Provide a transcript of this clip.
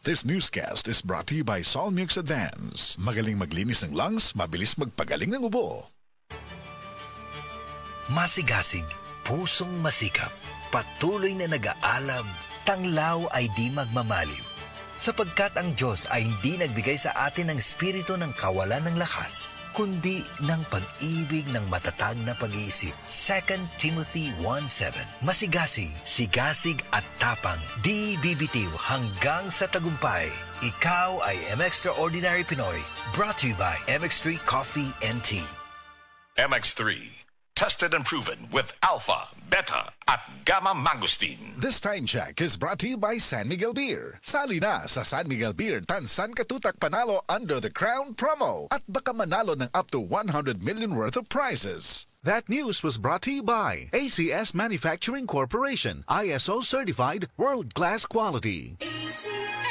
This newscast is brought to you by Solmux Advance. Magaling maglinis ng lungs, mabilis magpagaling ng ubo. Masigasig, pusong masikap, patuloy na nag-aalab, tanglaw ay di magmamaliw. Sapagkat ang Diyos ay hindi nagbigay sa atin ng espiritu ng kawalan ng lakas, kundi ng pag-ibig ng matatag na pag-iisip. 2 Timothy 1:7. Masigasig, sigasig at tapang, di bibitiw hanggang sa tagumpay. Ikaw ay M-Extraordinary Pinoy, brought to you by MX3 Coffee and Tea. MX3, tested and proven with alpha, beta, at gamma mangosteen. This time check is brought to you by San Miguel Beer. Sali na sa San Miguel Beer Tansan Katutak Panalo Under the Crown promo at baka manalo ng up to 100 million worth of prizes. That news was brought to you by ACS Manufacturing Corporation, ISO certified, world-class quality. ACS.